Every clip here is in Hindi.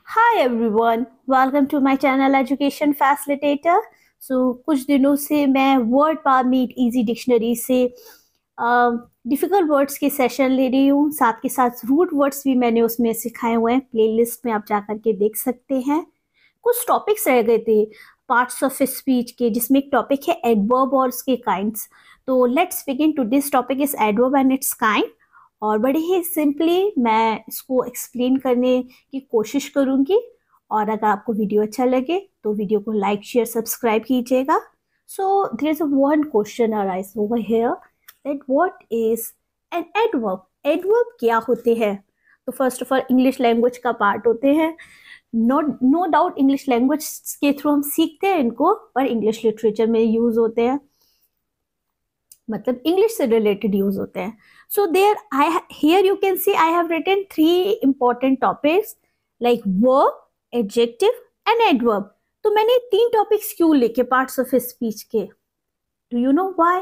Hi everyone, welcome to my channel education facilitator. कुछ दिनों से मैं वर्ड परमिट इजी डिक्शनरी से डिफ़िकल्ट वर्ड्स के सेशन ले रही हूँ। साथ के साथ रूट वर्ड्स भी मैंने उसमें सिखाए हुए हैं। प्लेलिस्ट में आप जा करके देख सकते हैं। कुछ टॉपिक्स रह गए थे पार्ट्स ऑफ स्पीच के, जिसमें एक टॉपिक है एडवर्ब और उसके काइंड्स। तो let's begin. Today's topic is adverb and it's kind, और बड़े ही सिंपली मैं इसको एक्सप्लेन करने की कोशिश करूंगी। और अगर आपको वीडियो अच्छा लगे तो वीडियो को लाइक शेयर सब्सक्राइब कीजिएगा। So there is one question arise over here that what is an adverb. Adverb क्या होते हैं? तो first of all English language का पार्ट होते हैं। नो डाउट इंग्लिश लैंग्वेज के थ्रू हम सीखते हैं इनको, पर इंग्लिश लिटरेचर में यूज होते हैं, मतलब इंग्लिश से रिलेटेड यूज होते हैं। So there here you can see I have written 3 important topics like verb, adjective and adverb. तो मैंने 3 टॉपिक्स क्यों लिखे पार्ट्स ऑफ स्पीच के? Do you know why?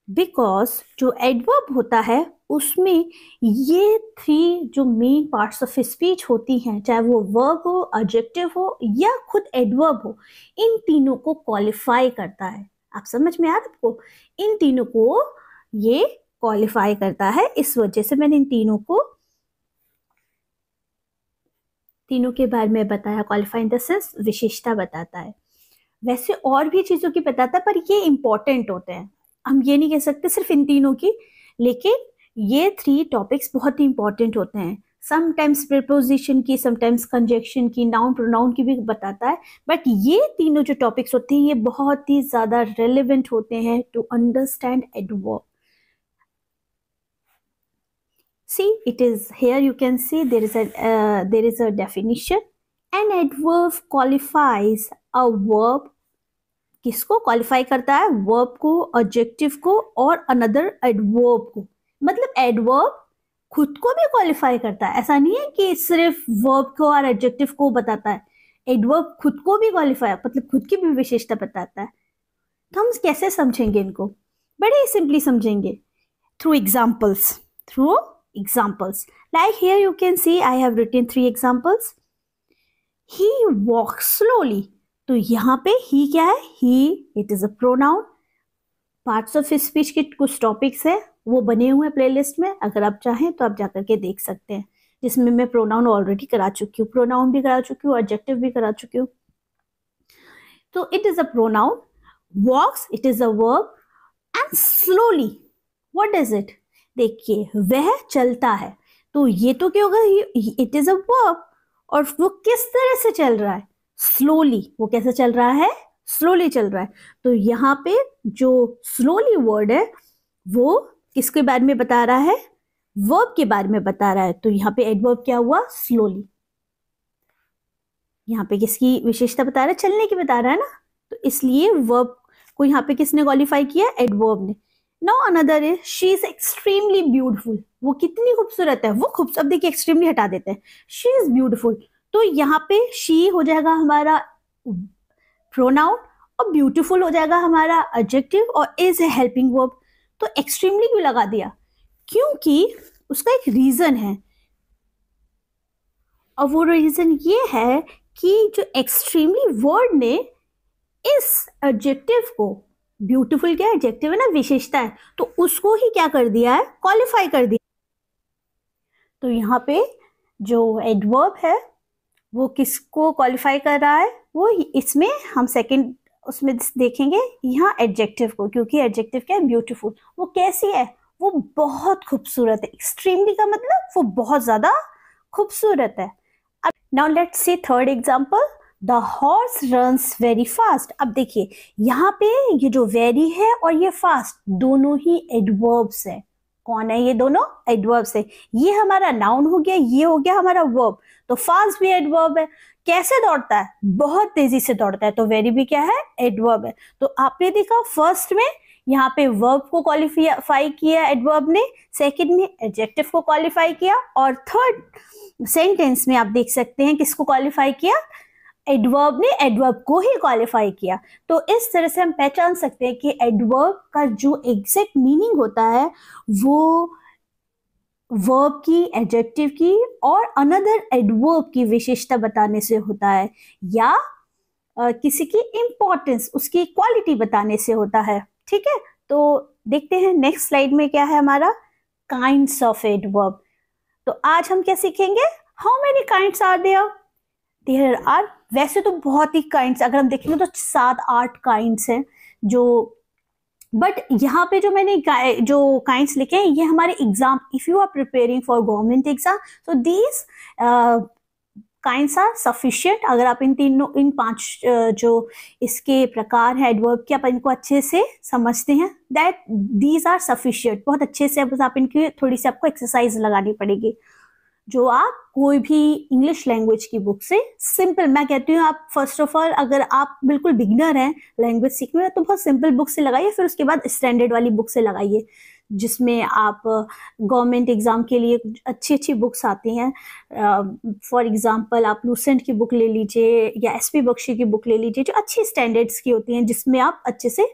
Because जो एडवर्ब होता है उसमें ये 3 जो मेन पार्ट्स ऑफ स्पीच होती हैं, चाहे वो वर्ब हो, एडजेक्टिव हो या खुद एडवर्ब हो, इन तीनों को क्वालिफाई करता है। आप समझ में आ रहा है आपको? इन तीनों को ये क्वालिफाई करता है। इस वजह से मैंने इन तीनों के बारे में बताया। क्वालिफाई इन द सेंस विशेषता बताता है। वैसे और भी चीजों की बताता है, पर ये इंपॉर्टेंट होते हैं। हम ये नहीं कह सकते सिर्फ इन तीनों की, लेकिन ये 3 टॉपिक्स बहुत ही इंपॉर्टेंट होते हैं। समटाइम्स प्रीपोजिशन की, समटाइम्स कंजक्शन की, नाउन प्रोनाउन की भी बताता है। बट ये तीनों जो टॉपिक्स होते हैं ये बहुत ही ज्यादा रेलेवेंट होते हैं to understand adverb. See, it is here you can see there is a definition. An adverb qualifies a verb. किसको क्वालिफाई करता है? वर्ब को, एडजेक्टिव को और अनदर एडवर्ब को। मतलब एडवर्ब खुद को भी क्वालिफाई करता है। ऐसा नहीं है कि सिर्फ वर्ब को और एडजेक्टिव को बताता है, एडवर्ब खुद को भी क्वालिफाई, मतलब खुद की भी विशेषता बताता है। तो हम कैसे समझेंगे इनको? बड़े ही सिंपली समझेंगे, through examples. Through examples. Like here you can see I have written 3 examples. He walks slowly. तो यहाँ पे he क्या है? He, it is a pronoun. Parts of speech के कुछ टॉपिक्स है, वो बने हुए हैं प्लेलिस्ट में। अगर आप चाहें तो आप जाकर के देख सकते हैं, जिसमें मैं प्रोनाउन ऑलरेडी करा चुकी हूँ, प्रोनाउन भी करा चुकी हूँ, एडजेक्टिव भी करा चुकी हूँ। तो it is a pronoun, walks it is a verb, and slowly what is it? देखिए, वह चलता है। तो ये तो क्या होगा? इट इज अ वर्ब, और वो किस तरह से चल रहा है? स्लोली। वो कैसे चल रहा है? स्लोली चल रहा है। तो यहाँ पे जो स्लोली वर्ड है वो किसके बारे में बता रहा है? वर्ब के बारे में बता रहा है। तो यहाँ पे एडवर्ब क्या हुआ? स्लोली। यहाँ पे किसकी विशेषता बता रहा है? चलने की बता रहा है ना। तो इसलिए वर्ब को यहाँ पे किसने क्वालिफाई किया? एडवर्ब ने। Now another is she is extremely beautiful. वो कितनी खूबसूरत है? वो अब देखिए एक्सट्रीमली हटा देते हैं, she is beautiful। तो यहाँ पे she हो जाएगा हमारा प्रोनाउन, और ब्यूटीफुल हो जाएगा हमारा एडजेक्टिव, और is है हेल्पिंग वर्ब। तो एक्सट्रीमली क्यों लगा दिया? क्योंकि उसका एक रीजन है, और वो रीजन ये है कि जो एक्सट्रीमली वर्ड ने इस एडजेक्टिव को, ब्यूटीफुल क्या एडजेक्टिव है ना, विशेषता है, तो उसको ही क्या कर दिया है? क्वालिफाई कर दिया। तो यहाँ पे जो एडवर्ब है वो किसको क्वालिफाई कर रहा है? वो इसमें हम सेकंड उसमें देखेंगे यहाँ एडजेक्टिव को, क्योंकि एडजेक्टिव क्या है? ब्यूटीफुल। वो कैसी है? वो बहुत खूबसूरत है। एक्सट्रीमली का मतलब वो बहुत ज्यादा खूबसूरत है। अब now let's see third example, the horse runs very fast. अब देखिए यहाँ पे ये जो वेरी है और ये फास्ट, दोनों ही एडवर्ब्स है। कौन है ये? दोनों एडवर्ब्स है। ये हमारा नाउन हो गया, ये हो गया हमारा वर्ब। तो फास्ट भी एडवर्ब है। कैसे दौड़ता है? बहुत तेजी से दौड़ता है। तो वेरी भी क्या है? एडवर्ब है। तो आपने देखा फर्स्ट में यहाँ पे वर्ब को क्वालिफाई किया एडवर्ब ने, सेकंड में एडजेक्टिव को क्वालिफाई किया, और थर्ड सेंटेंस में आप देख सकते हैं किसको क्वालिफाई किया? एडवर्ब ने एडवर्ब को ही क्वालिफाई किया। तो इस तरह से हम पहचान सकते हैं कि एडवर्ब का जो एग्जैक्ट मीनिंग होता है वो वर्ब की, एडजेक्टिव की और अनदर एडवर्ब की विशेषता बताने से होता है, या किसी की इंपॉर्टेंस, उसकी क्वालिटी बताने से होता है। ठीक है, तो देखते हैं नेक्स्ट स्लाइड में क्या है हमारा, काइंड्स ऑफ एडवर्ब। तो आज हम क्या सीखेंगे, how many kinds are there. There are, वैसे तो बहुत ही काइंड्स, अगर हम देखेंगे तो 7-8 काइंड्स हैं जो, बट यहाँ पे जो मैंने जो काइंड्स लिखे हैं ये हमारे exam, if you are preparing for government exam, so these kinds are sufficient. अगर आप इन 5 जो इसके प्रकार है एडवर्ब के, आप इनको अच्छे से समझते हैं, दैट दीज आर सफिशिएंट, बहुत अच्छे से, बस आप इनकी थोड़ी सी आपको एक्सरसाइज लगानी पड़ेगी, जो आप कोई भी इंग्लिश लैंग्वेज की बुक से सिंपल, मैं कहती हूँ आप फर्स्ट ऑफ ऑल अगर आप बिल्कुल बिगिनर हैं लैंग्वेज सीखने में तो बहुत सिंपल बुक से लगाइए, फिर उसके बाद स्टैंडर्ड वाली बुक से लगाइए जिसमें आप गवर्नमेंट एग्जाम के लिए अच्छी अच्छी बुक्स आती हैं। फॉर एग्जांपल आप लूसेंट की बुक ले लीजिए या एसपी बख्शी की बुक ले लीजिए, जो अच्छी स्टैंडर्ड्स की होती हैं, जिसमें आप अच्छे से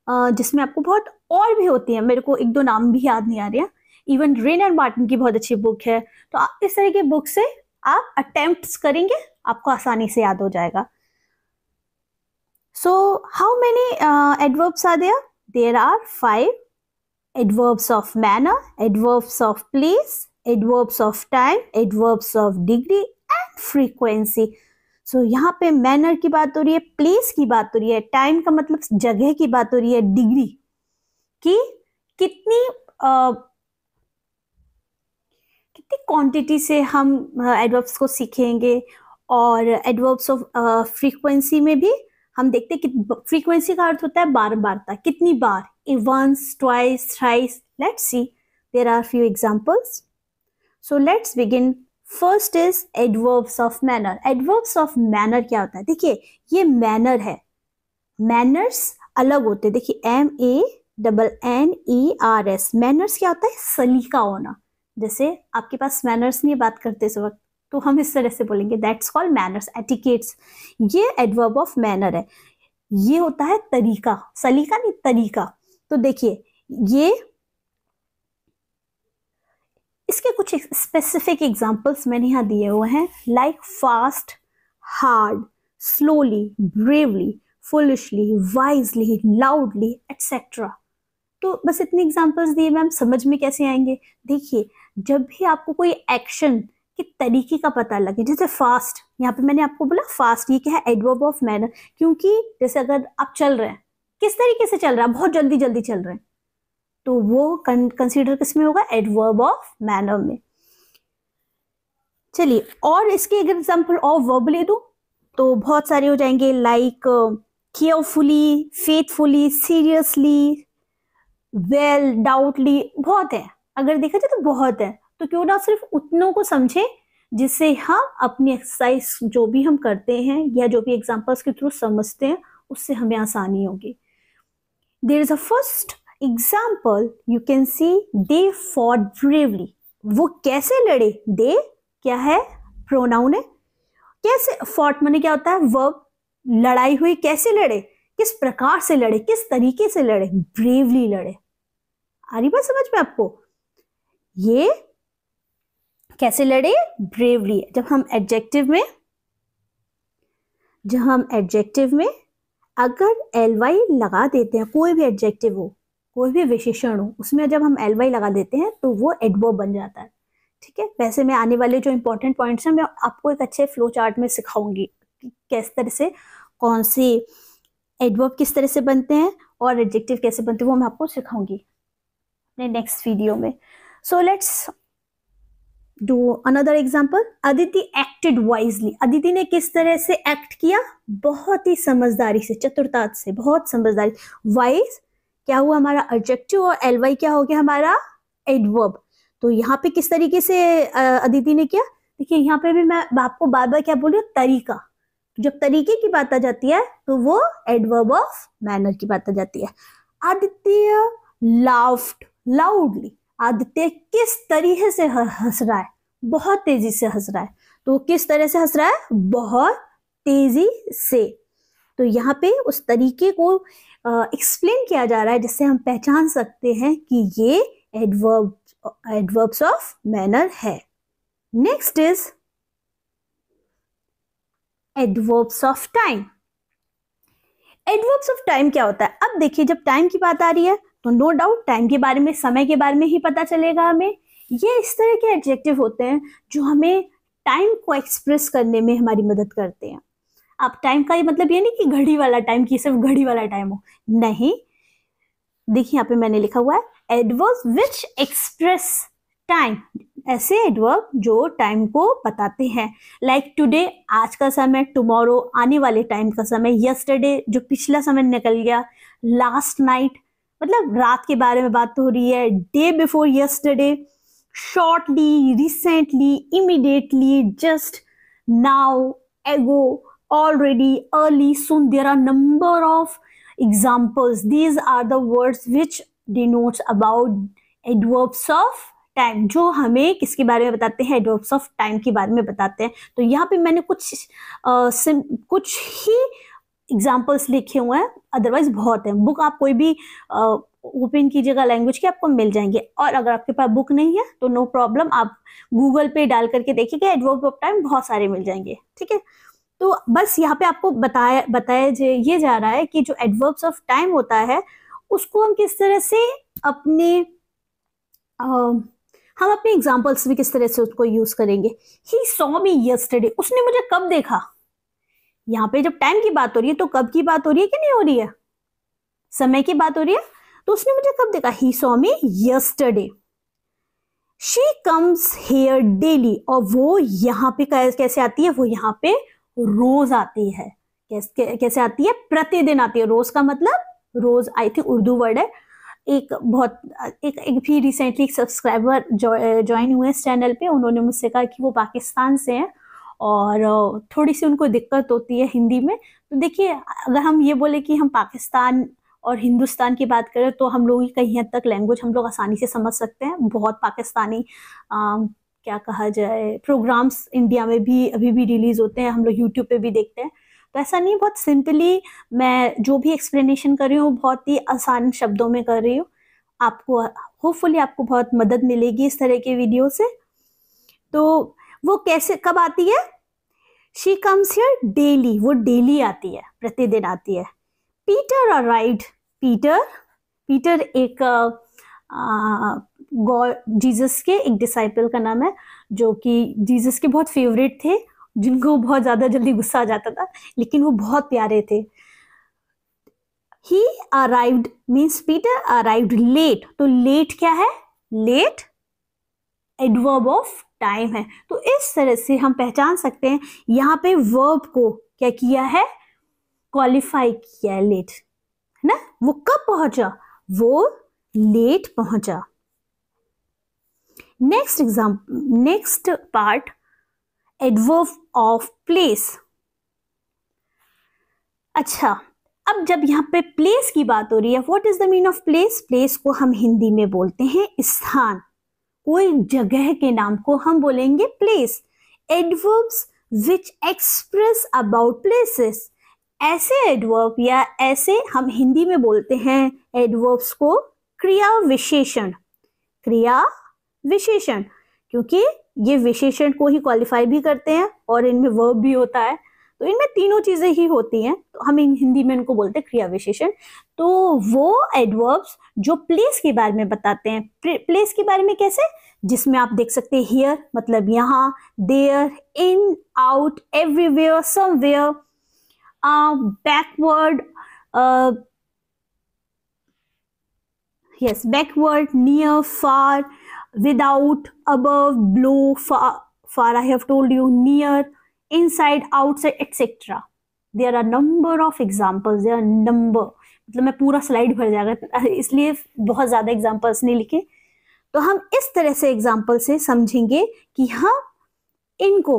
जिसमें आपको बहुत, और भी होती हैं, मेरे को 1-2 नाम भी याद नहीं आ रहे हैं, इवन रेन एंड मार्टिन की बहुत अच्छी बुक है। तो आप इस तरह की बुक से आप अटेम्प्ट्स करेंगे, आपको आसानी से याद हो जाएगा। So how many adverbs are there? There are 5 adverbs of manner, adverbs of place, adverbs of time, adverbs of degree and frequency. So यहाँ पे manner की बात हो रही है, place की बात हो रही है, time का मतलब जगह की बात हो रही है, degree की कितनी क्वांटिटी से हम एडवर्ब्स को सीखेंगे, और एडवर्ब्स ऑफ फ्रीक्वेंसी में भी हम देखते हैं कि फ्रीक्वेंसी का अर्थ होता है बार बारता, कितनी बार, once, twice, thrice. Let's see. There are few examples. So let's begin. First is adverbs of manner. Adverbs of manner क्या होता है? देखिए ये manner है, manners अलग होते हैं। देखिए MANNERS, manners क्या होता है? सलीका होना। जैसे आपके पास manners नहीं है बात करते इस वक्त, तो हम इस तरह से बोलेंगे, दैट्स कॉल्ड मैनर्स, एटिकेट्स। ये एडवर्ब ऑफ मैनर है, ये होता है तरीका, सलीका नहीं, तरीका। तो देखिए ये इसके कुछ स्पेसिफिक एग्जांपल्स मैंने यहाँ दिए हुए हैं, like fast, hard, slowly, bravely, foolishly, wisely, loudly etcetera. तो बस इतने एग्जांपल्स दिए, मैम समझ में कैसे आएंगे? देखिए जब भी आपको कोई एक्शन के तरीके का पता लगे, जैसे फास्ट, यहाँ पे मैंने आपको बोला फास्ट, ये क्या है? Adverb of manner. क्योंकि जैसे अगर आप चल रहे हैं, किस तरीके से चल रहा है? बहुत जल्दी जल्दी चल रहे हैं, तो वो कंसीडर किस में होगा? एडवर्ब ऑफ मैनर में। चलिए और इसके एग्जांपल और वर्ब ले दूं तो बहुत सारे हो जाएंगे, like carefully, faithfully, seriously, well, doubtly, बहुत है, अगर देखा जाए तो बहुत है। तो क्यों ना सिर्फ उतनों को समझे जिससे हम अपनी एक्सरसाइज जो भी हम करते हैं या जो भी एग्जांपल्स के थ्रू समझते हैं उससे हमें आसानी होगी। There is a first example, you can see, they fought bravely. वो कैसे लड़े? दे क्या है? प्रोनाउन है। कैसे? फॉट माने क्या होता है? वर्ब। लड़ाई हुई, कैसे लड़े? किस प्रकार से लड़े, किस तरीके से लड़े? ब्रेवली लड़े। आ रही बात समझ में आपको? ये कैसे लड़े? ब्रेवली। जब हम एडजेक्टिव में अगर ly लगा देते हैं, कोई भी एडजेक्टिव हो, कोई भी विशेषण हो, उसमें जब हम ly लगा देते हैं तो वो एडवर्ब बन जाता है। ठीक है, वैसे मैं आने वाले जो इंपॉर्टेंट पॉइंट्स हैं मैं आपको एक अच्छे फ्लो चार्ट में सिखाऊंगी कि किस तरह से, कौन से एडवर्ब किस तरह से बनते हैं और एडजेक्टिव कैसे बनते हैं, वो मैं आपको सिखाऊंगी अपने नेक्स्ट वीडियो में। So let's do another example. Aditi acted wisely. Aditi ने किस तरह से एक्ट किया? बहुत ही समझदारी से, चतुरता से, बहुत समझदारी। वाइज क्या हुआ हमारा? एडजेक्टिव, और ly क्या हो गया हमारा? एडवर्ब। तो यहाँ पे किस तरीके से अदिति ने किया? देखिए यहाँ पे भी मैं आपको बार बार क्या बोल रही हूँ? तरीका। जब तरीके की बात आ जाती है तो वो एडवर्ब ऑफ मैनर की बात आ जाती है। Aditya laughed loudly. आदित्य किस तरीके से हंस रहा है? बहुत तेजी से हंस रहा है। तो किस तरह से हंस रहा है? बहुत तेजी से। तो यहाँ पे उस तरीके को एक्सप्लेन किया जा रहा है जिससे हम पहचान सकते हैं कि ये एडवर्ब एडवर्ब्स ऑफ मैनर है। Next is adverbs of time. Adverbs of time क्या होता है? अब देखिए, जब टाइम की बात आ रही है तो नो डाउट टाइम के बारे में, समय के बारे में ही पता चलेगा हमें। ये इस तरह के एडजेक्टिव होते हैं जो हमें टाइम को एक्सप्रेस करने में हमारी मदद करते हैं। अब टाइम का ये मतलब ये नहीं कि घड़ी वाला टाइम, कि सिर्फ घड़ी वाला टाइम हो, नहीं। देखिए यहाँ पे मैंने लिखा हुआ है एडवर्ब्स विच एक्सप्रेस टाइम, ऐसे एडवर्ब जो टाइम को बताते हैं। लाइक टुडे, आज का समय, टुमारो, आने वाले टाइम का समय, यस्टरडे, जो पिछला समय निकल गया, लास्ट नाइट, मतलब रात के बारे में बात हो रही है, day before yesterday, shortly, recently, immediately, just, now, एगो, already, early, soon. There are number of examples. These are the words which denotes about adverbs of time, जो हमें किसके बारे में बताते हैं? adverbs of time के बारे में बताते हैं। तो यहाँ पे मैंने कुछ ही एग्जाम्पल्स लिखे हुए हैं, अदरवाइज बहुत है। बुक आप कोई भी ओपन कीजिएगा लैंग्वेज के, आपको मिल जाएंगे। और अगर आपके पास बुक नहीं है तो नो प्रॉब्लम, आप गूगल पे डाल करके देखिएगा, एडवर्ब ऑफ टाइम बहुत सारे मिल जाएंगे, ठीक है। तो बस यहाँ पे आपको बताया ये जा रहा है कि जो एडवर्ब्स ऑफ टाइम होता है उसको हम किस तरह से हम अपने एग्जाम्पल्स में किस तरह से उसको यूज करेंगे। ही सॉ मी यस्टरडे, उसने मुझे कब देखा। यहाँ पे जब टाइम की बात हो रही है तो कब की बात हो रही है कि नहीं हो रही है? समय की बात हो रही है। तो उसने मुझे कब देखा? He saw me yesterday. She comes here daily, और वो यहाँ पे कैसे आती है? वो यहाँ पे रोज आती है। कैसे आती है? प्रतिदिन आती है। रोज का मतलब रोज, आई थिंक उर्दू वर्ड है। एक भी रिसेंटली एक सब्सक्राइबर ज्वाइन हुए इस चैनल पे, उन्होंने मुझसे कहा कि वो पाकिस्तान से हैं और थोड़ी सी उनको दिक्कत होती है हिंदी में। तो देखिए, अगर हम ये बोले कि हम पाकिस्तान और हिंदुस्तान की बात करें तो हम लोग कहीं हद तक लैंग्वेज हम लोग आसानी से समझ सकते हैं। बहुत पाकिस्तानी क्या कहा जाए, प्रोग्राम्स इंडिया में भी अभी भी रिलीज होते हैं, हम लोग यूट्यूब पे भी देखते हैं। तो ऐसा नहीं, बहुत सिंपली मैं जो भी एक्सप्लेनेशन कर रही हूँ बहुत ही आसान शब्दों में कर रही हूँ। आपको होपफुली आपको बहुत मदद मिलेगी इस तरह के वीडियो से। तो वो कैसे कब आती है? शी कम्स हियर डेली, वो डेली आती है, प्रतिदिन आती है। पीटर अराइव्ड, पीटर एक जीसस के एक डिसाइपल का नाम है, जो कि जीसस के बहुत फेवरेट थे, जिनको बहुत ज्यादा जल्दी गुस्सा आ जाता था, लेकिन वो बहुत प्यारे थे। He arrived means Peter arrived late, तो लेट क्या है? लेट एडवर्ब ऑफ टाइम है। तो इस तरह से हम पहचान सकते हैं यहाँ पे वर्ब को क्या किया है? क्वालिफाई किया है, लेट, है ना। वो कब पहुंचा? वो लेट पहुंचा। Next part, adverb of place. अच्छा, अब जब यहाँ पे प्लेस की बात हो रही है, what is the mean of place? Place को हम हिंदी में बोलते हैं स्थान, कोई जगह के नाम को हम बोलेंगे place. Adverbs which express about places, ऐसे एडवर्ब या ऐसे हम हिंदी में बोलते हैं एडवर्ब्स को क्रिया विशेषण। क्रिया विशेषण, क्योंकि ये विशेषण को ही क्वालिफाई भी करते हैं और इनमें वर्ब भी होता है, तो इनमें तीनों चीजें ही होती हैं, तो हम हिंदी में इनको बोलते हैं क्रिया विशेषण। तो वो एडवर्ब्स जो प्लेस के बारे में बताते हैं। प्लेस के बारे में कैसे? जिसमें आप देख सकते हैं हियर मतलब यहाँ, there, in, out, everywhere, somewhere, backward, yes, backward, near, far, without, above, below, far I have told you, near, inside, outside, etc. There are number of examples, there are number, मतलब मैं पूरा स्लाइड भर जाएगा, इसलिए बहुत ज्यादा एग्जाम्पल्स नहीं लिखे। तो हम इस तरह से एग्जाम्पल से समझेंगे कि हम इनको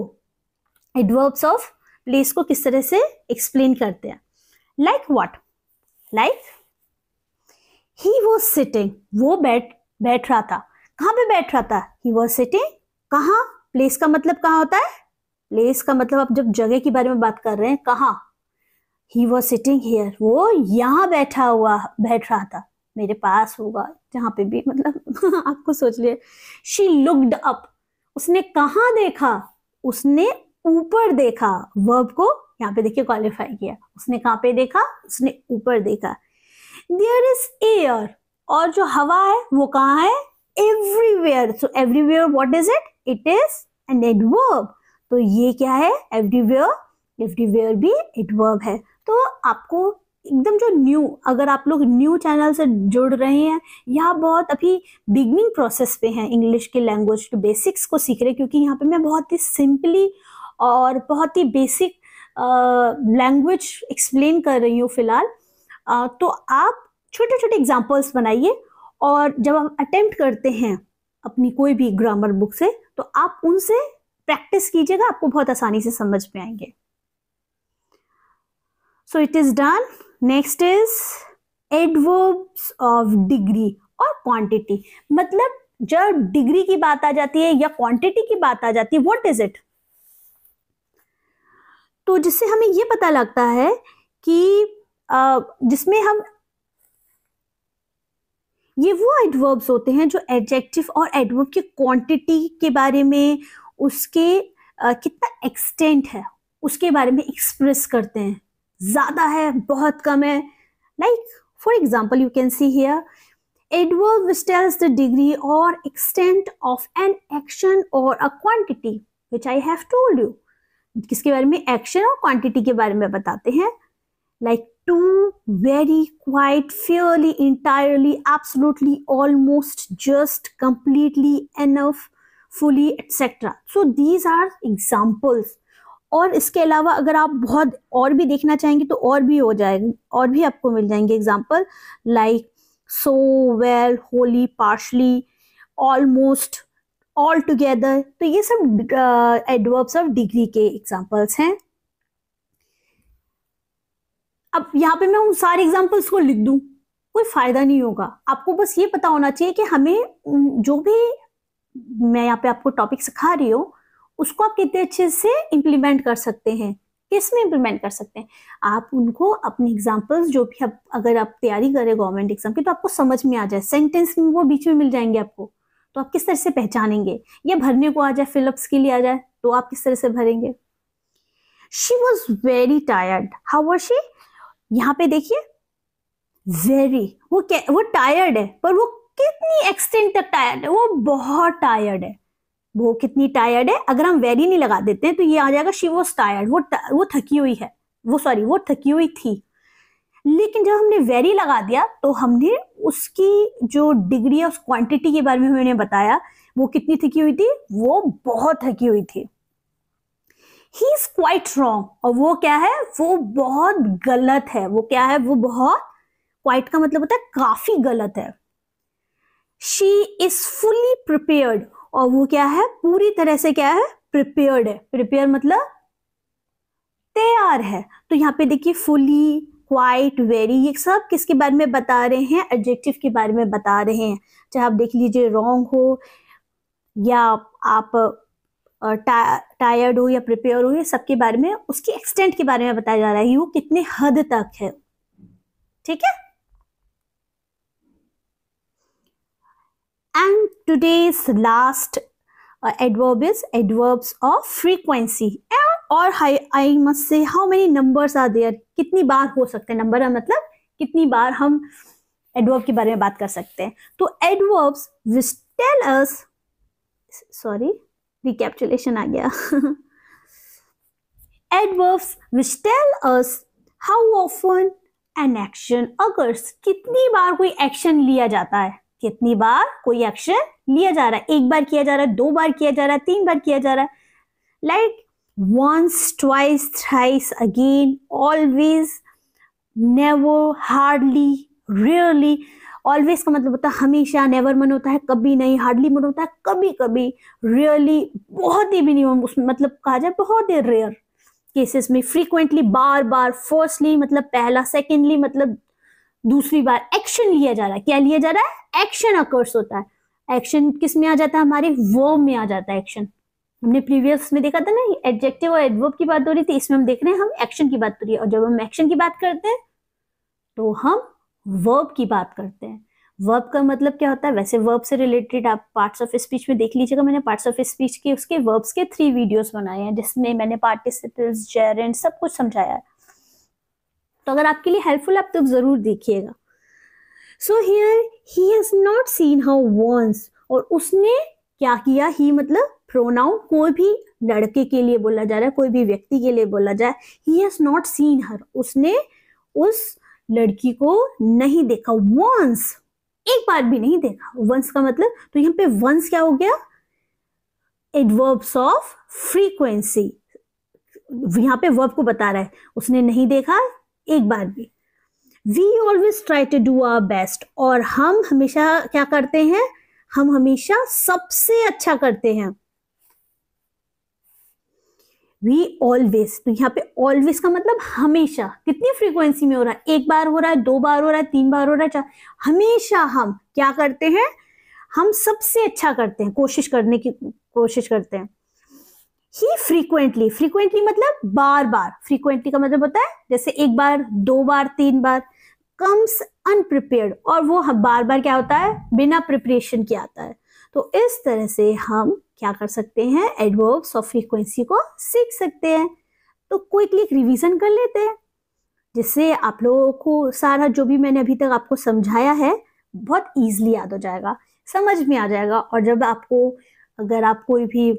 एडवर्ब्स ऑफ प्लेस को किस तरह से एक्सप्लेन करते हैं। Like what? Like he was sitting, वो बैठ रहा था। कहाँ पे बैठ रहा था? ही वॉज सिटिंग, कहाँ? प्लेस का मतलब कहाँ होता है? प्लेस का मतलब आप जब जगह के बारे में बात कर रहे हैं, कहाँ? ही वॉज सिटिंग हियर, वो यहाँ बैठ रहा था। मेरे पास होगा, जहाँ पे भी मतलब आपको सोच लिया। शी लुक्ड अप, उसने कहाँ देखा, उसने ऊपर देखा। वर्ब को यहाँ पे देखिए क्वालिफाई किया, उसने कहाँ पे देखा, उसने ऊपर देखा। देयर इज एयर, और जो हवा है वो कहाँ है, everywhere. So everywhere what is it, it is an adverb. तो ये क्या है, एवरीवेयर, एवरीवेयर भी एडवर्ब है। तो आपको एकदम जो न्यू, अगर आप लोग न्यू चैनल से जुड़ रहे हैं या बहुत अभी बिगनिंग प्रोसेस पे हैं इंग्लिश के लैंग्वेज के बेसिक्स को सीख रहे हैं, क्योंकि यहाँ पे मैं बहुत ही सिंपली और बहुत ही बेसिक लैंग्वेज एक्सप्लेन कर रही हूँ फिलहाल। तो आप छोटे छोटे एग्जाम्पल्स बनाइए, और जब आप अटेम्प्ट करते हैं अपनी कोई भी ग्रामर बुक से, तो आप उनसे प्रैक्टिस कीजिएगा, आपको बहुत आसानी से समझ में आएंगे। So it is done. Next is adverbs of degree और क्वांटिटी। मतलब जब डिग्री की बात आ जाती है या क्वांटिटी की बात आ जाती है, व्हाट इज इट, तो जिससे हमें ये पता लगता है कि जिसमें हम, ये वो एडवर्ब्स होते हैं जो एडजेक्टिव और एडवर्ब की क्वांटिटी के बारे में, उसके कितना एक्सटेंट है उसके बारे में एक्सप्रेस करते हैं, ज्यादा है बहुत कम है। Like for example you can see here, adverb which tells the degree or extent of an action or a quantity which I have told you। किसके बारे में, एक्शन और क्वांटिटी के बारे में बताते हैं। Like to, very, quite, fairly, entirely, absolutely, almost, just, completely, enough, fully, etcetera. So these are examples. और इसके अलावा अगर आप बहुत और भी देखना चाहेंगे तो और भी हो जाएगा, और भी आपको मिल जाएंगे example, like so, well, wholly, partially, almost, all together। तो ये सब एडवर्ब्स ऑफ डिग्री के एग्जांपल्स हैं। अब यहाँ पे मैं उन सारे एग्जांपल्स को लिख दूं, कोई फायदा नहीं होगा। आपको बस ये पता होना चाहिए कि हमें जो भी मैं यहाँ पे आपको टॉपिक सिखा रही हूँ उसको आप कितने अच्छे से इंप्लीमेंट कर सकते हैं, किस में इंप्लीमेंट कर सकते हैं। आप उनको अपने एग्जांपल्स जो भी आप, अगर आप तैयारी करें गवर्नमेंट एग्जाम की, तो आपको समझ में आ जाए, सेंटेंस में वो बीच में मिल जाएंगे आपको, तो आप किस तरह से पहचानेंगे, या भरने को आ जाए, फिलअप्स के लिए आ जाए, तो आप किस तरह से भरेंगे। She was very tired, how was she, यहाँ पे देखिए वेरी, वो टायर्ड है, पर वो कितनी एक्सटेंट तक टायर्ड है, वो बहुत टायर्ड है। वो कितनी टायर्ड है, अगर हम वेरी नहीं लगा देते हैं तो ये आ जाएगा शी वॉज टायर्ड, वो थकी हुई है, वो थकी हुई थी। लेकिन जब हमने वेरी लगा दिया तो हमने उसकी जो डिग्री है उस क्वांटिटी के बारे में हमने बताया, वो कितनी थकी हुई थी, वो बहुत थकी हुई थी। ही इज क्वाइट रॉन्ग, और वो क्या है, वो बहुत गलत है। वो क्या है, वो बहुत, क्वाइट का मतलब होता है काफी गलत है। शी इज फुली प्रिपेयर्ड, और वो क्या है, पूरी तरह से क्या है, प्रिपेयर्ड है। प्रिपेयर मतलब तैयार है। तो यहाँ पे देखिए फुली, क्वाइट, वेरी, ये सब किसके बारे में बता रहे हैं, एडजेक्टिव के बारे में बता रहे हैं। चाहे आप देख लीजिए रॉन्ग हो, या आप टायर्ड हो या प्रिपेयर हो, ये सबके बारे में, उसकी एक्सटेंट के बारे में बताया जा रहा है, वो कितने हद तक है। ठीक है। And today's last adverb is adverbs of frequency, or I must say how many numbers are there, कितनी बार हो सकते हैं, नंबर मतलब कितनी बार हम adverb के बारे में बात कर सकते हैं। तो adverbs which tell us, sorry recapitulation आ गया adverbs which tell us how often an action occurs, कितनी बार कोई एक्शन लिया जाता है, कितनी बार कोई एक्शन लिया जा रहा है, एक बार किया जा रहा है, दो बार किया जा रहा है, तीन बार किया जा रहा है। Like once, twice, thrice, again, always, never, hardly, rarely. Always का मतलब होता है हमेशा, नेवर मन होता है कभी नहीं, हार्डली मन होता है कभी कभी, रेयरली बहुत ही मिनिमम, उसमें मतलब कहा जाए बहुत ही रेयर केसेस में, फ्रीक्वेंटली बार बार, फर्स्टली मतलब पहला, सेकेंडली मतलब दूसरी बार एक्शन लिया जा रहा है। क्या लिया जा रहा है, एक्शन अकर्स होता है। एक्शन किस में आ जाता है, हमारे वर्ब में आ जाता है एक्शन। हमने प्रीवियस में देखा था ना, एडजेक्टिव और एडवर्ब की बात हो रही थी, इसमें हम देख रहे हैं हम एक्शन की बात हो रही है। और जब हम एक्शन की बात करते हैं तो हम वर्ब की बात करते हैं। वर्ब का मतलब क्या होता है? वैसे वर्ब से रिलेटेड आप पार्ट्स ऑफ स्पीच में देख लीजिएगा, मैंने पार्ट्स ऑफ स्पीच के उसके वर्ब्स के 3 वीडियोस बनाए हैं जिसमें मैंने पार्टिसिपल्स, जेरेंड सब कुछ समझाया है। तो अगर आपके लिए हेल्पफुल है आप तो जरूर देखिएगा। So here he has not seen her once, और उसने क्या किया? ही मतलब प्रोनाउन कोई भी लड़के के लिए बोला जा रहा है, कोई भी व्यक्ति के लिए बोला जाए। ही हैज नॉट सीन हर, उसने उस लड़की को नहीं देखा। वंस, एक बार भी नहीं देखा। वंस का मतलब, तो यहाँ पे वंस क्या हो गया? Adverbs of frequency. यहाँ पे वर्ब को बता रहा है, उसने नहीं देखा एक बार भी। We always try to do our best, और हम हमेशा क्या करते हैं? हम हमेशा सबसे अच्छा करते हैं। वी ऑलवेज, तो यहाँ पे ऑलवेज का मतलब हमेशा। कितनी फ्रीक्वेंसी में हो रहा है? एक बार हो रहा है, 2 बार हो रहा है, 3 बार हो रहा है, 4। हमेशा हम क्या करते हैं? हम सबसे अच्छा करते हैं, कोशिश करने की कोशिश करते हैं। ही फ्रीक्वेंटली, फ्रीक्वेंटली मतलब बार बार। फ्रीक्वेंटली का मतलब होता है जैसे एक बार, 2 बार, 3 बार। कम्स अनप्रिपेयर्ड, और वो बार बार क्या होता है? बिना प्रिपरेशन के आता है। तो इस तरह से हम क्या कर सकते हैं? एडवर्ब्स ऑफ फ्रीक्वेंसी को सीख सकते हैं। तो क्विकली एक रिवीजन कर लेते हैं जिससे आप लोगों को सारा जो भी मैंने अभी तक आपको समझाया है बहुत इजीली याद हो जाएगा, समझ में आ जाएगा। और जब आपको, अगर आप कोई भी,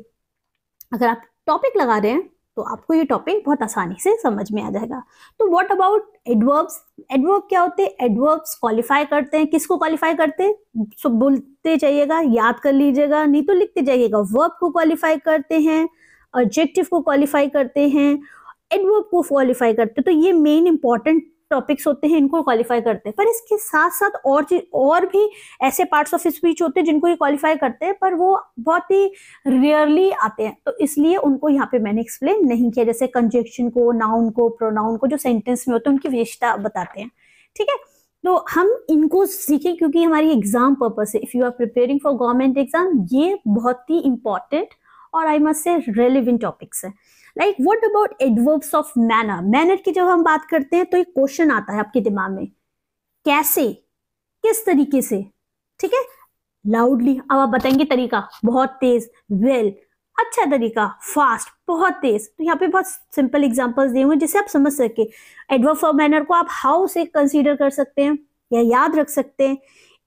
अगर आप टॉपिक लगा रहे हैं तो आपको ये टॉपिक बहुत आसानी से समझ में आ जाएगा। तो व्हाट अबाउट एडवर्ब्स? एडवर्ब क्या होते हैं? एडवर्ब्स क्वालिफाई करते हैं। किसको क्वालिफाई करते हैं? सब बोलते जाइएगा, याद कर लीजिएगा, नहीं तो लिखते जाइएगा। वर्ब को क्वालिफाई करते हैं, एडजेक्टिव को क्वालिफाई करते हैं, एडवर्ब को क्वालिफाई करते हैं। तो ये मेन इंपॉर्टेंट टॉपिक्स होते हैं, इनको क्वालिफाई करते हैं। पर इसके साथ साथ और चीज, और भी ऐसे पार्ट्स ऑफ स्पीच होते हैं जिनको ये क्वालिफाई करते हैं, पर वो बहुत ही रेयरली आते हैं, तो इसलिए उनको यहाँ पे मैंने एक्सप्लेन नहीं किया। जैसे कंजक्शन को, नाउन को, प्रोनाउन को, जो सेंटेंस में होते हैं उनकी विशेषता बताते हैं। ठीक है, तो हम इनको सीखें क्योंकि हमारी एग्जाम पर्पस है। If you are preparing for government exam, ये बहुत ही इंपॉर्टेंट और I must say relevant topics है। Like what about adverbs of manner? Manner की जब हम बात करते हैं तो एक क्वेश्चन आता है आपके दिमाग में, कैसे, किस तरीके से? ठीक है, लाउडली। अब आप बताएंगे तरीका, बहुत तेज, वेल, अच्छा तरीका, फास्ट, बहुत तेज। तो यहाँ पे बहुत सिंपल एग्जांपल्स दिए हुए जिससे आप समझ सके। एडवर्ब्स ऑफ मैनर को आप हाउ से कंसीडर कर सकते हैं या याद रख सकते हैं।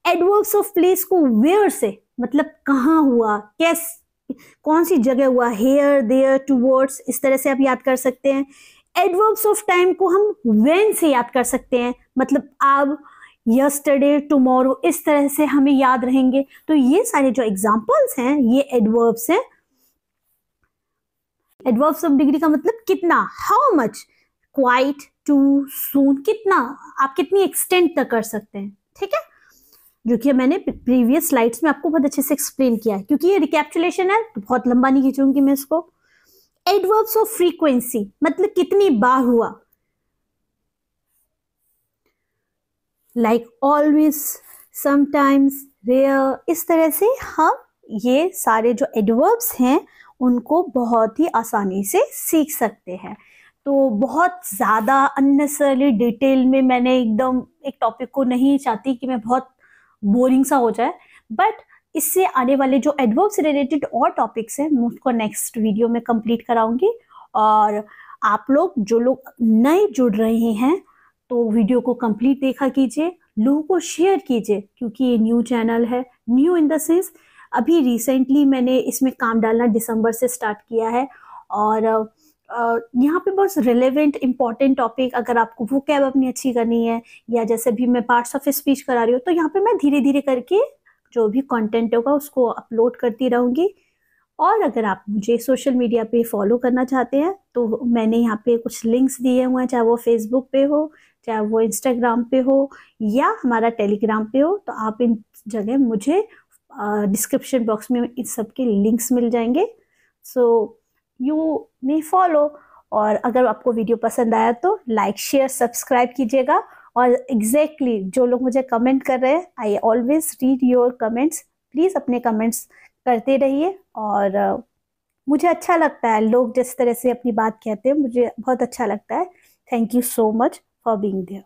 एडवर्ब्स ऑफ प्लेस को वेयर से, मतलब कहाँ हुआ, कैस, कौन सी जगह हुआ, हेयर, देयर, टुवर्ड्स, इस तरह से आप याद कर सकते हैं। एडवर्ब्स ऑफ टाइम को हम व्हेन से याद कर सकते हैं, मतलब अब, यस्टरडे, टुमारो, इस तरह से हमें याद रहेंगे। तो ये सारे जो एग्जांपल्स हैं ये एडवर्ब्स हैं। एडवर्ब्स ऑफ डिग्री का मतलब कितना, हाउ मच, क्वाइट, टू, सून, कितना, आप कितनी एक्सटेंड तक कर सकते हैं। ठीक है, जो कि मैंने प्रीवियस स्लाइड्स में आपको बहुत अच्छे से एक्सप्लेन किया है। क्योंकि ये रिकैप्चुलेशन है तो बहुत लंबा नहीं खींचूंगी मैं इसको। एडवर्ब्स ऑफ फ्रीक्वेंसी मतलब कितनी बार हुआ, लाइक ऑलवेज, समटाइम्स, रेयर, इस तरह से हम ये सारे जो एडवर्ब्स हैं उनको बहुत ही आसानी से सीख सकते हैं। तो बहुत ज़्यादा अननेसेसरली डिटेल में मैंने एकदम एक टॉपिक को नहीं चाहती कि मैं बहुत बोरिंग सा हो जाए, बट इससे आने वाले जो एडवर्ब से रिलेटेड और टॉपिक्स हैं मैं उसको नेक्स्ट वीडियो में कंप्लीट कराऊंगी। और आप लोग जो लोग नए जुड़ रहे हैं तो वीडियो को कंप्लीट देखा कीजिए, लोगों को शेयर कीजिए, क्योंकि ये न्यू चैनल है। न्यू इन द सेंस अभी रिसेंटली मैंने इसमें काम डालना दिसंबर से स्टार्ट किया है। और यहाँ पे बहुत रिलेवेंट इंपॉर्टेंट टॉपिक, अगर आपको वो कैब अपनी अच्छी करनी है या जैसे भी मैं पार्ट्स ऑफ स्पीच करा रही हूँ, तो यहाँ पे मैं धीरे धीरे करके जो भी कंटेंट होगा उसको अपलोड करती रहूँगी। और अगर आप मुझे सोशल मीडिया पे फॉलो करना चाहते हैं तो मैंने यहाँ पे कुछ लिंक्स दिए हुए हैं, चाहे वो फेसबुक पे हो, चाहे वो इंस्टाग्राम पे हो या हमारा टेलीग्राम पे हो, तो आप इन जगह मुझे डिस्क्रिप्शन बॉक्स में इन सब के लिंक्स मिल जाएंगे। So you may follow. और अगर आपको वीडियो पसंद आया तो लाइक, शेयर, सब्सक्राइब कीजिएगा। और एग्जैक्टली जो लोग मुझे कमेंट कर रहे हैं, I always read your comments. Please अपने कमेंट्स करते रहिए। और मुझे अच्छा लगता है लोग जिस तरह से अपनी बात कहते हैं, मुझे बहुत अच्छा लगता है। Thank you so much for being there.